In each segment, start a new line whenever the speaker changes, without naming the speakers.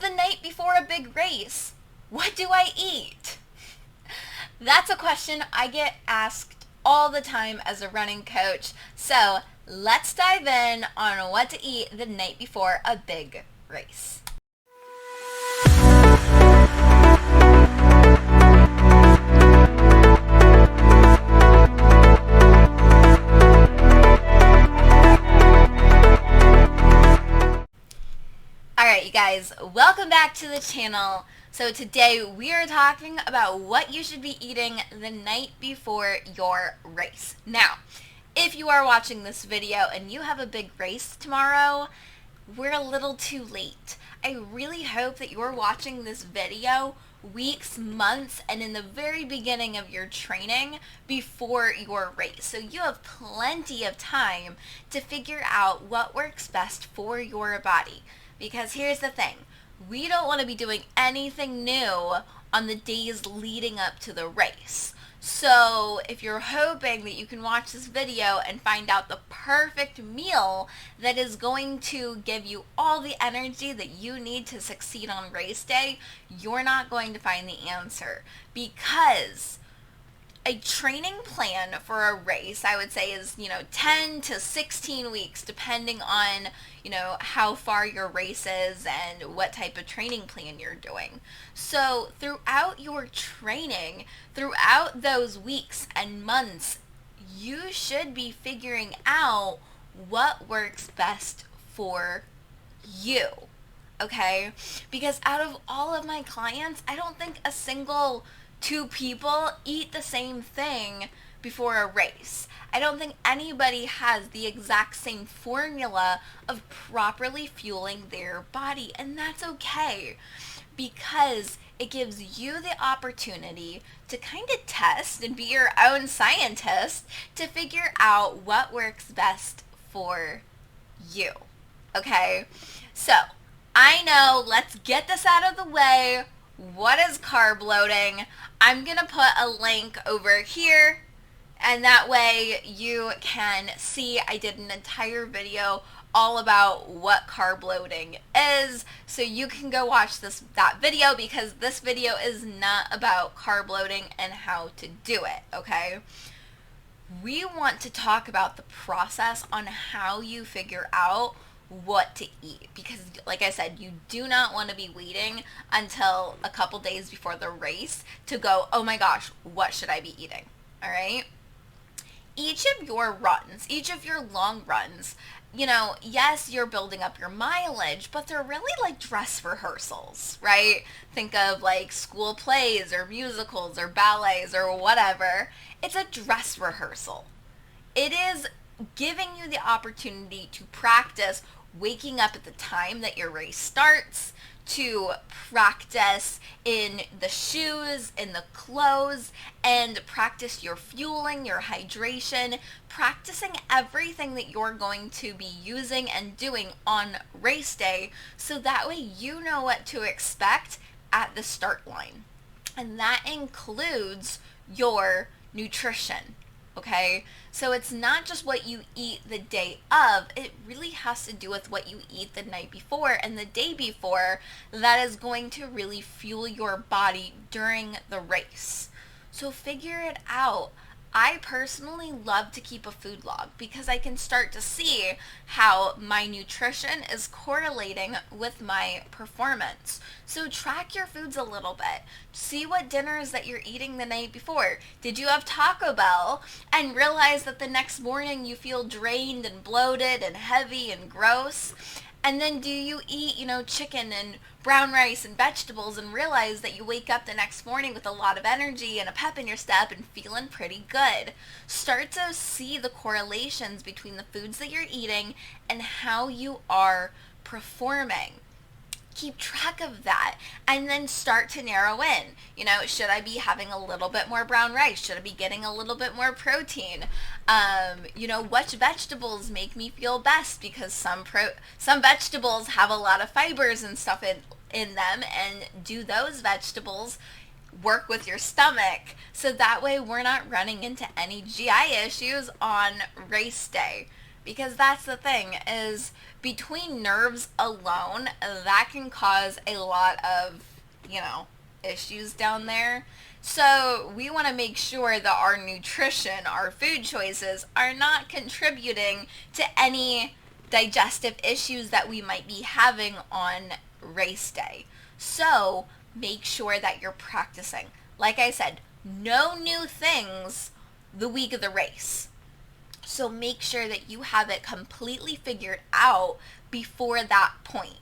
the night before a big race. What do I eat? That's a question I get asked all the time as a running coach. So let's dive in on what to eat the night before a big race. Alright, you guys, welcome back to the channel. So today we are talking about what you should be eating the night before your race. Now, if you are watching this video and you have a big race tomorrow, we're a little too late. I really hope that you're watching this video weeks, months, and in the very beginning of your training before your race. So you have plenty of time to figure out what works best for your body. Because here's the thing, we don't want to be doing anything new on the days leading up to the race. So if you're hoping that you can watch this video and find out the perfect meal that is going to give you all the energy that you need to succeed on race day, you're not going to find the answer. Because a training plan for a race, I would say, is 10 to 16 weeks depending on how far your race is and what type of training plan you're doing. So throughout your training, throughout those weeks and months, you should be figuring out what works best for you. Okay? Because out of all of my clients, I don't think a single two people eat the same thing before a race. I don't think anybody has the exact same formula of properly fueling their body, and that's okay because it gives you the opportunity to kind of test and be your own scientist to figure out what works best for you. Okay? So, I know, let's get this out of the way. What is carb loading? I'm going to put a link over here, and that way you can see I did an entire video all about what carb loading is, so you can go watch that video, because this video is not about carb loading and how to do it, okay? We want to talk about the process on how you figure out what to eat, because like I said, you do not want to be waiting until a couple days before the race to go, oh my gosh, what should I be eating? All right, each of your runs, each of your long runs, yes, you're building up your mileage, but they're really like dress rehearsals, right? Think of like school plays or musicals or ballets or whatever. It's a dress rehearsal. It is giving you the opportunity to practice waking up at the time that your race starts, to practice in the shoes, in the clothes, and practice your fueling, your hydration, practicing everything that you're going to be using and doing on race day, so that way you know what to expect at the start line. And that includes your nutrition. Okay, so it's not just what you eat the day of, it really has to do with what you eat the night before and the day before that is going to really fuel your body during the race. So figure it out. I personally love to keep a food log because I can start to see how my nutrition is correlating with my performance. So track your foods a little bit. See what dinners that you're eating the night before. Did you have Taco Bell and realize that the next morning you feel drained and bloated and heavy and gross? And then do you eat, chicken and brown rice and vegetables and realize that you wake up the next morning with a lot of energy and a pep in your step and feeling pretty good? Start to see the correlations between the foods that you're eating and how you are performing. Keep track of that and then start to narrow in. Should I be having a little bit more brown rice? Should I be getting a little bit more protein? Which vegetables make me feel best? Because some vegetables have a lot of fibers and stuff in them, and do those vegetables work with your stomach? So that way we're not running into any GI issues on race day. Because that's the thing, is between nerves alone, that can cause a lot of, issues down there. So we want to make sure that our nutrition, our food choices, are not contributing to any digestive issues that we might be having on race day. So make sure that you're practicing. Like I said, no new things the week of the race. So make sure that you have it completely figured out before that point.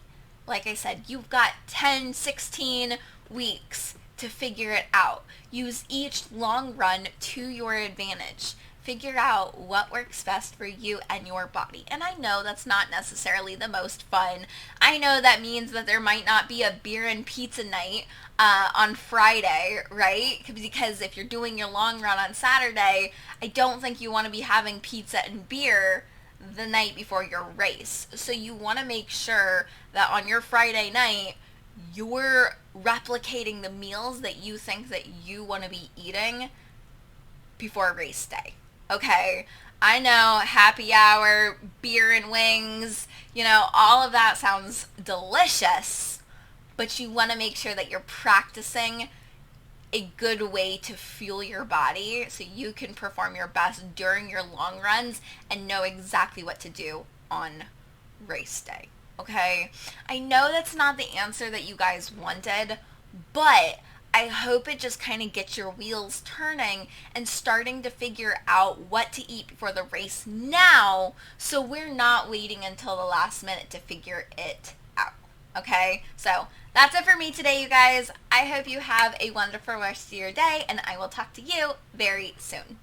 Like I said, you've got 10, 16 weeks to figure it out. Use each long run to your advantage. Figure out what works best for you and your body. And I know that's not necessarily the most fun. I know that means that there might not be a beer and pizza night on Friday, right? Because if you're doing your long run on Saturday, I don't think you want to be having pizza and beer the night before your race. So you want to make sure that on your Friday night, you're replicating the meals that you think that you want to be eating before race day. Okay, I know, happy hour, beer and wings, all of that sounds delicious, but you want to make sure that you're practicing a good way to fuel your body so you can perform your best during your long runs and know exactly what to do on race day. Okay, I know that's not the answer that you guys wanted, but I hope it just kind of gets your wheels turning and starting to figure out what to eat before the race now, so we're not waiting until the last minute to figure it out. Okay, so that's it for me today, you guys. I hope you have a wonderful rest of your day, and I will talk to you very soon.